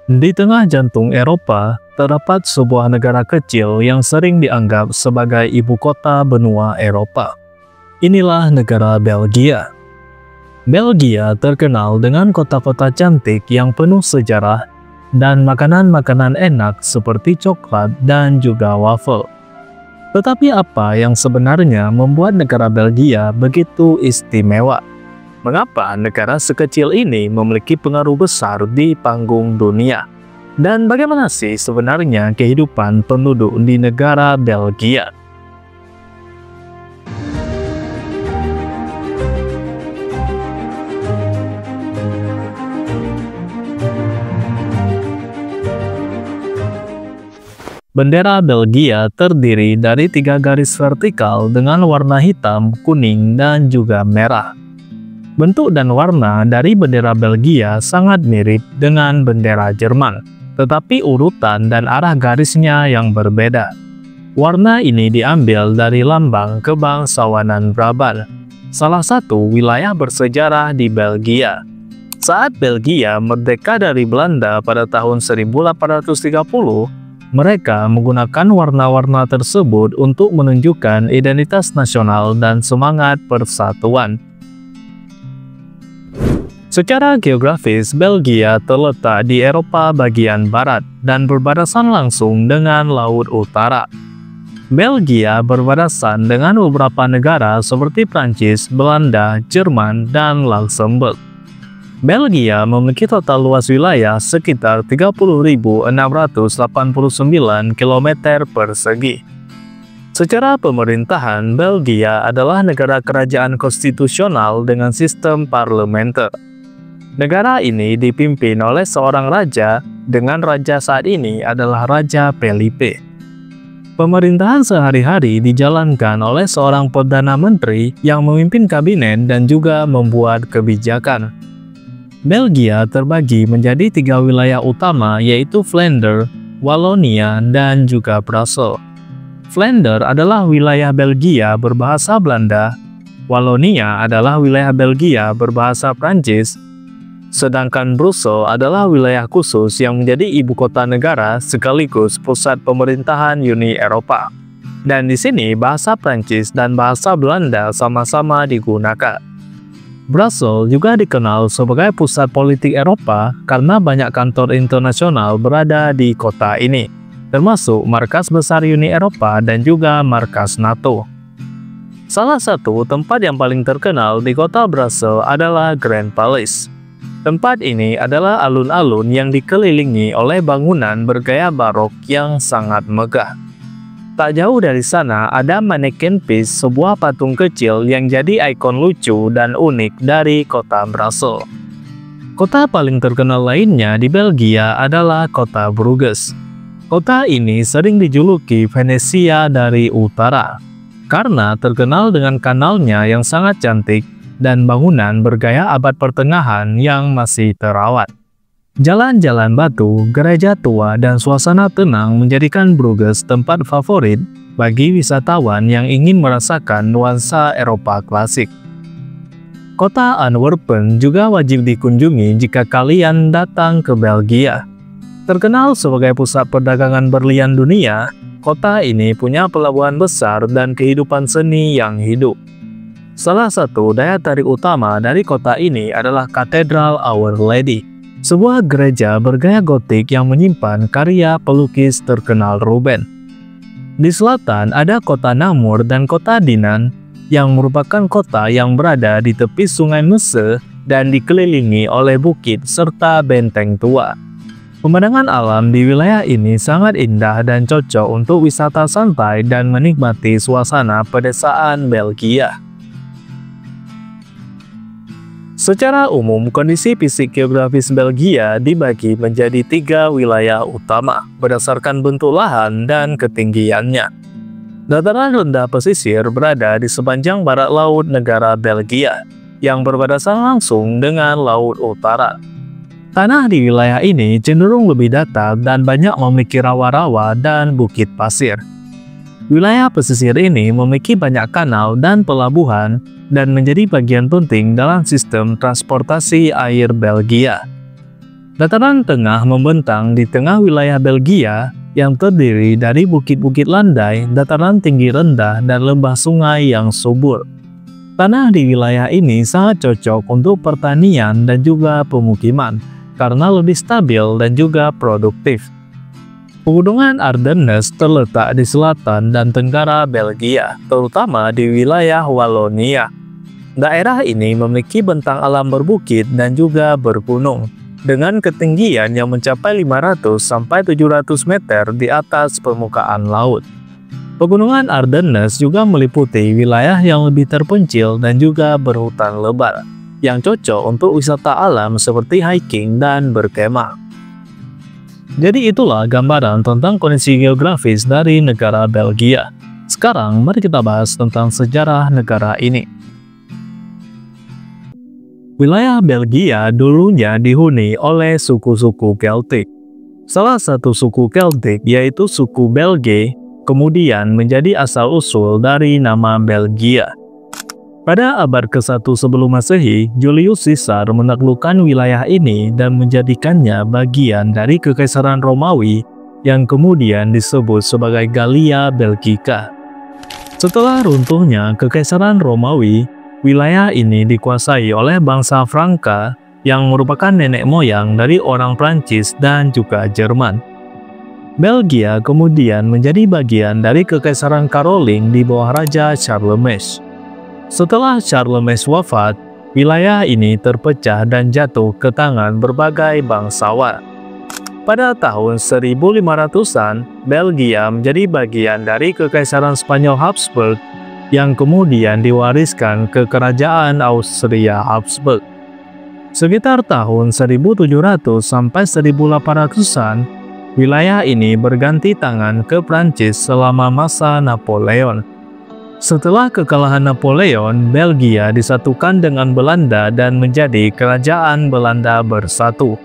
Di tengah jantung Eropa, terdapat sebuah negara kecil yang sering dianggap sebagai ibu kota benua Eropa. Inilah negara Belgia. Belgia terkenal dengan kota-kota cantik yang penuh sejarah dan makanan-makanan enak seperti coklat dan juga waffle. Tetapi apa yang sebenarnya membuat negara Belgia begitu istimewa? Mengapa negara sekecil ini memiliki pengaruh besar di panggung dunia? Dan bagaimana sih sebenarnya kehidupan penduduk di negara Belgia? Bendera Belgia terdiri dari 3 garis vertikal dengan warna hitam, kuning, dan juga merah. Bentuk dan warna dari bendera Belgia sangat mirip dengan bendera Jerman, tetapi urutan dan arah garisnya yang berbeda. Warna ini diambil dari lambang kebangsawanan Brabant, salah satu wilayah bersejarah di Belgia. Saat Belgia merdeka dari Belanda pada tahun 1830, mereka menggunakan warna-warna tersebut untuk menunjukkan identitas nasional dan semangat persatuan. Secara geografis, Belgia terletak di Eropa bagian barat dan berbatasan langsung dengan Laut Utara. Belgia berbatasan dengan beberapa negara seperti Prancis, Belanda, Jerman, dan Luxembourg. Belgia memiliki total luas wilayah sekitar 30.689 km persegi. Secara pemerintahan, Belgia adalah negara kerajaan konstitusional dengan sistem parlementer. Negara ini dipimpin oleh seorang raja, dengan raja saat ini adalah Raja Felipe. Pemerintahan sehari-hari dijalankan oleh seorang Perdana Menteri yang memimpin kabinet dan juga membuat kebijakan. Belgia terbagi menjadi 3 wilayah utama, yaitu Flanders, Wallonia, dan juga Brussels. Flanders adalah wilayah Belgia berbahasa Belanda, Wallonia adalah wilayah Belgia berbahasa Prancis, sedangkan Brussels adalah wilayah khusus yang menjadi ibu kota negara sekaligus pusat pemerintahan Uni Eropa. Dan di sini bahasa Prancis dan bahasa Belanda sama-sama digunakan. Brussels juga dikenal sebagai pusat politik Eropa karena banyak kantor internasional berada di kota ini, termasuk markas besar Uni Eropa dan juga markas NATO. Salah satu tempat yang paling terkenal di kota Brussels adalah Grand Palace. Tempat ini adalah alun-alun yang dikelilingi oleh bangunan bergaya barok yang sangat megah. Tak jauh dari sana ada mannequin piece, sebuah patung kecil yang jadi ikon lucu dan unik dari kota Brussels. Kota paling terkenal lainnya di Belgia adalah kota Bruges. Kota ini sering dijuluki Venesia dari utara, karena terkenal dengan kanalnya yang sangat cantik dan bangunan bergaya abad pertengahan yang masih terawat. Jalan-jalan batu, gereja tua, dan suasana tenang menjadikan Bruges tempat favorit bagi wisatawan yang ingin merasakan nuansa Eropa klasik. Kota Antwerpen juga wajib dikunjungi jika kalian datang ke Belgia. Terkenal sebagai pusat perdagangan berlian dunia, kota ini punya pelabuhan besar dan kehidupan seni yang hidup. Salah satu daya tarik utama dari kota ini adalah Katedral Our Lady, sebuah gereja bergaya gotik yang menyimpan karya pelukis terkenal Rubens. Di selatan ada kota Namur dan kota Dinan, yang merupakan kota yang berada di tepi sungai Meuse dan dikelilingi oleh bukit serta benteng tua. Pemandangan alam di wilayah ini sangat indah dan cocok untuk wisata santai dan menikmati suasana pedesaan Belgia. Secara umum, kondisi fisik geografis Belgia dibagi menjadi 3 wilayah utama berdasarkan bentuk lahan dan ketinggiannya. Dataran rendah pesisir berada di sepanjang barat laut negara Belgia, yang berbatasan langsung dengan Laut Utara. Tanah di wilayah ini cenderung lebih datar dan banyak memiliki rawa-rawa dan bukit pasir. Wilayah pesisir ini memiliki banyak kanal dan pelabuhan dan menjadi bagian penting dalam sistem transportasi air Belgia. Dataran tengah membentang di tengah wilayah Belgia yang terdiri dari bukit-bukit landai, dataran tinggi rendah, dan lembah sungai yang subur. Tanah di wilayah ini sangat cocok untuk pertanian dan juga pemukiman karena lebih stabil dan juga produktif. Pegunungan Ardennes terletak di selatan dan tenggara Belgia, terutama di wilayah Walonia. Daerah ini memiliki bentang alam berbukit dan juga bergunung, dengan ketinggian yang mencapai 500–700 meter di atas permukaan laut. Pegunungan Ardennes juga meliputi wilayah yang lebih terpencil dan juga berhutan lebat, yang cocok untuk wisata alam seperti hiking dan berkemah. Jadi itulah gambaran tentang kondisi geografis dari negara Belgia. Sekarang mari kita bahas tentang sejarah negara ini. Wilayah Belgia dulunya dihuni oleh suku-suku Keltik. Salah satu suku Keltik yaitu suku Belgae kemudian menjadi asal-usul dari nama Belgia. Pada abad ke-1 sebelum Masehi, Julius Caesar menaklukkan wilayah ini dan menjadikannya bagian dari Kekaisaran Romawi yang kemudian disebut sebagai Gallia Belgica. Setelah runtuhnya Kekaisaran Romawi, wilayah ini dikuasai oleh bangsa Franka yang merupakan nenek moyang dari orang Prancis dan juga Jerman. Belgia kemudian menjadi bagian dari Kekaisaran Karoling di bawah Raja Charlemagne. Setelah Charlemagne wafat, wilayah ini terpecah dan jatuh ke tangan berbagai bangsawan. Pada tahun 1500-an, Belgia menjadi bagian dari Kekaisaran Spanyol Habsburg yang kemudian diwariskan ke Kerajaan Austria Habsburg. Sekitar tahun 1700 sampai 1800-an, wilayah ini berganti tangan ke Prancis selama masa Napoleon. Setelah kekalahan Napoleon, Belgia disatukan dengan Belanda dan menjadi Kerajaan Belanda Bersatu.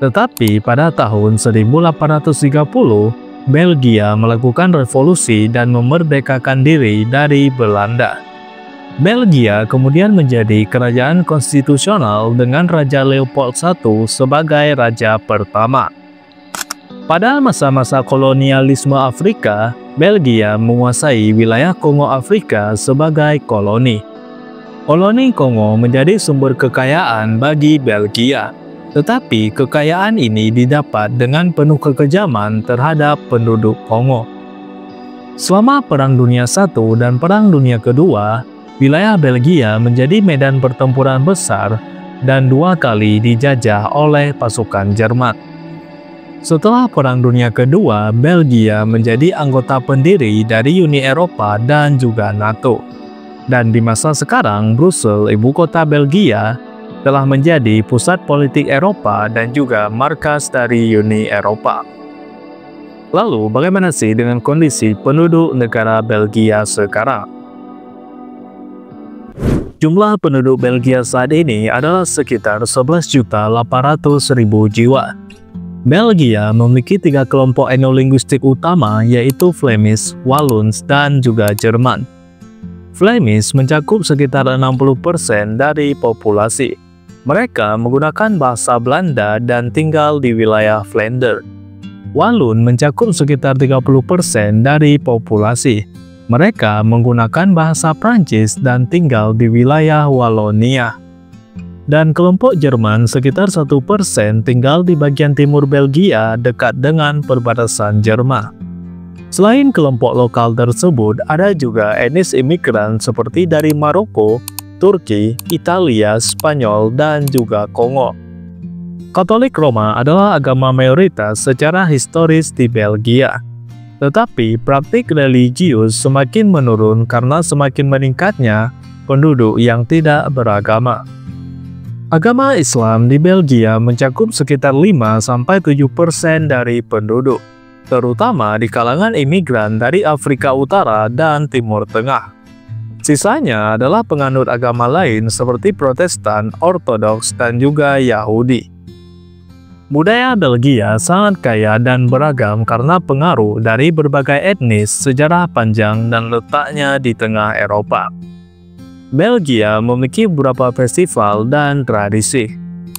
Tetapi pada tahun 1830, Belgia melakukan revolusi dan memerdekakan diri dari Belanda. Belgia kemudian menjadi kerajaan konstitusional dengan Raja Leopold I sebagai raja pertama. Pada masa-masa kolonialisme Afrika, Belgia menguasai wilayah Kongo Afrika sebagai koloni. Koloni Kongo menjadi sumber kekayaan bagi Belgia, tetapi kekayaan ini didapat dengan penuh kekejaman terhadap penduduk Kongo. Selama Perang Dunia I dan Perang Dunia Kedua, wilayah Belgia menjadi medan pertempuran besar dan 2 kali dijajah oleh pasukan Jerman. Setelah Perang Dunia Kedua, Belgia menjadi anggota pendiri dari Uni Eropa dan juga NATO. Dan di masa sekarang, Brussels, ibu kota Belgia, telah menjadi pusat politik Eropa dan juga markas dari Uni Eropa. Lalu, bagaimana sih dengan kondisi penduduk negara Belgia sekarang? Jumlah penduduk Belgia saat ini adalah sekitar 11.800.000 jiwa. Belgia memiliki 3 kelompok etnolinguistik utama yaitu Flemish, Walloons, dan juga Jerman. Flemish mencakup sekitar 60% dari populasi. Mereka menggunakan bahasa Belanda dan tinggal di wilayah Flanders. Walloon mencakup sekitar 30% dari populasi. Mereka menggunakan bahasa Prancis dan tinggal di wilayah Walonia. Dan kelompok Jerman sekitar 1% tinggal di bagian timur Belgia dekat dengan perbatasan Jerman. Selain kelompok lokal tersebut, ada juga etnis imigran seperti dari Maroko, Turki, Italia, Spanyol, dan juga Kongo. Katolik Roma adalah agama mayoritas secara historis di Belgia. Tetapi praktik religius semakin menurun karena semakin meningkatnya penduduk yang tidak beragama. Agama Islam di Belgia mencakup sekitar 5–7% dari penduduk, terutama di kalangan imigran dari Afrika Utara dan Timur Tengah. Sisanya adalah penganut agama lain seperti Protestan, Ortodoks, dan juga Yahudi. Budaya Belgia sangat kaya dan beragam karena pengaruh dari berbagai etnis, sejarah panjang, dan letaknya di tengah Eropa. Belgia memiliki beberapa festival dan tradisi.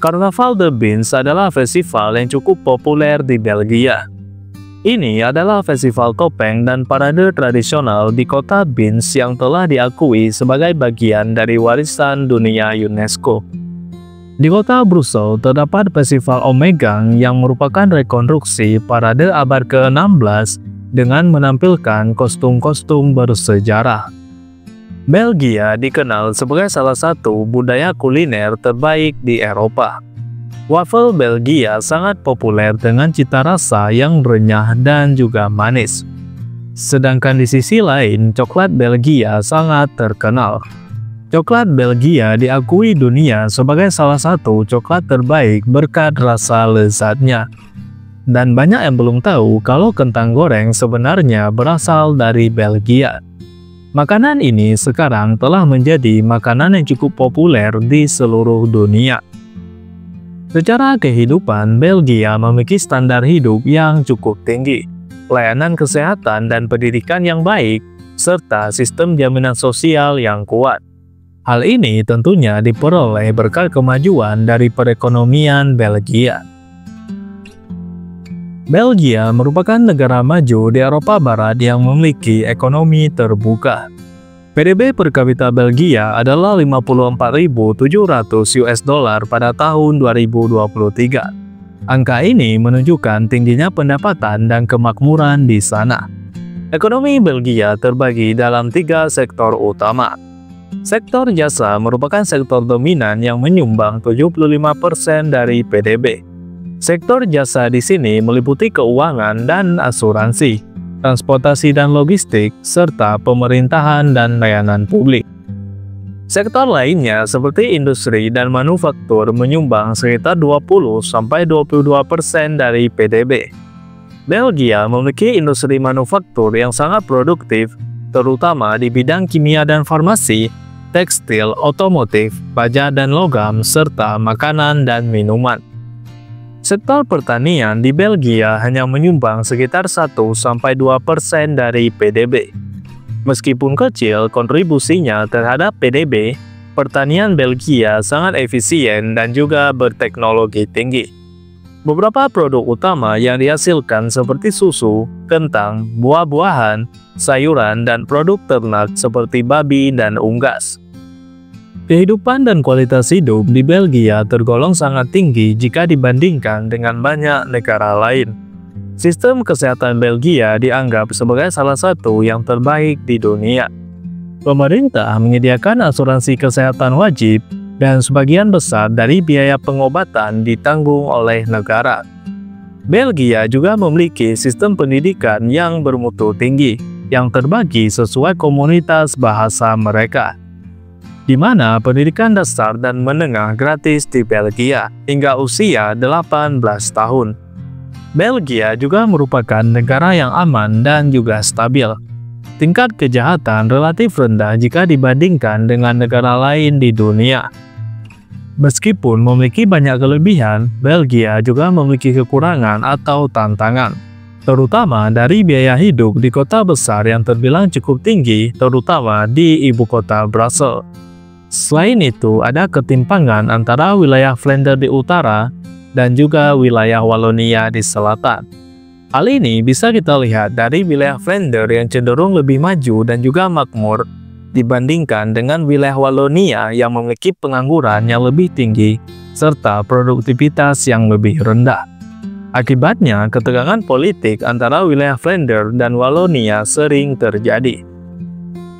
Carnaval de Beans adalah festival yang cukup populer di Belgia. Ini adalah festival topeng dan parade tradisional di kota Beans yang telah diakui sebagai bagian dari warisan dunia UNESCO. Di kota Brussel terdapat festival Omegang yang merupakan rekonstruksi parade abad ke-16 dengan menampilkan kostum-kostum bersejarah. Belgia dikenal sebagai salah satu budaya kuliner terbaik di Eropa. Wafel Belgia sangat populer dengan cita rasa yang renyah dan juga manis. Sedangkan di sisi lain, coklat Belgia sangat terkenal. Coklat Belgia diakui dunia sebagai salah satu coklat terbaik berkat rasa lezatnya. Dan banyak yang belum tahu kalau kentang goreng sebenarnya berasal dari Belgia. Makanan ini sekarang telah menjadi makanan yang cukup populer di seluruh dunia. Secara kehidupan, Belgia memiliki standar hidup yang cukup tinggi, pelayanan kesehatan dan pendidikan yang baik, serta sistem jaminan sosial yang kuat. Hal ini tentunya diperoleh berkat kemajuan dari perekonomian Belgia. Belgia merupakan negara maju di Eropa Barat yang memiliki ekonomi terbuka. PDB per kapita Belgia adalah 54.700 US dollar pada tahun 2023. Angka ini menunjukkan tingginya pendapatan dan kemakmuran di sana. Ekonomi Belgia terbagi dalam 3 sektor utama. Sektor jasa merupakan sektor dominan yang menyumbang 75% dari PDB. Sektor jasa di sini meliputi keuangan dan asuransi, transportasi dan logistik, serta pemerintahan dan layanan publik. Sektor lainnya seperti industri dan manufaktur menyumbang sekitar 20–22% dari PDB. Belgia memiliki industri manufaktur yang sangat produktif, terutama di bidang kimia dan farmasi, tekstil, otomotif, baja dan logam, serta makanan dan minuman. Sektor pertanian di Belgia hanya menyumbang sekitar 1–2% dari PDB. Meskipun kecil kontribusinya terhadap PDB, pertanian Belgia sangat efisien dan juga berteknologi tinggi. Beberapa produk utama yang dihasilkan seperti susu, kentang, buah-buahan, sayuran, dan produk ternak seperti babi dan unggas. Kehidupan dan kualitas hidup di Belgia tergolong sangat tinggi jika dibandingkan dengan banyak negara lain. Sistem kesehatan Belgia dianggap sebagai salah satu yang terbaik di dunia. Pemerintah menyediakan asuransi kesehatan wajib dan sebagian besar dari biaya pengobatan ditanggung oleh negara. Belgia juga memiliki sistem pendidikan yang bermutu tinggi, yang terbagi sesuai komunitas bahasa mereka, di mana pendidikan dasar dan menengah gratis di Belgia hingga usia 18 tahun. Belgia juga merupakan negara yang aman dan juga stabil. Tingkat kejahatan relatif rendah jika dibandingkan dengan negara lain di dunia. Meskipun memiliki banyak kelebihan, Belgia juga memiliki kekurangan atau tantangan, terutama dari biaya hidup di kota besar yang terbilang cukup tinggi, terutama di ibu kota Brussels. Selain itu, ada ketimpangan antara wilayah Flanders di utara dan juga wilayah Wallonia di selatan. Hal ini bisa kita lihat dari wilayah Flanders yang cenderung lebih maju dan juga makmur dibandingkan dengan wilayah Wallonia yang memiliki pengangguran yang lebih tinggi serta produktivitas yang lebih rendah. Akibatnya, ketegangan politik antara wilayah Flanders dan Wallonia sering terjadi.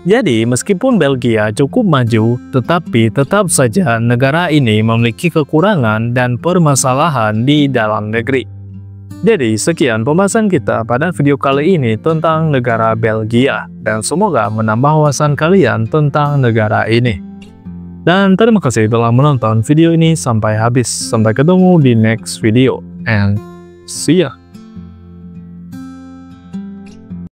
Jadi, meskipun Belgia cukup maju, tetapi tetap saja negara ini memiliki kekurangan dan permasalahan di dalam negeri. Jadi, sekian pembahasan kita pada video kali ini tentang negara Belgia, dan semoga menambah wawasan kalian tentang negara ini. Dan terima kasih telah menonton video ini sampai habis. Sampai ketemu di next video, and see ya!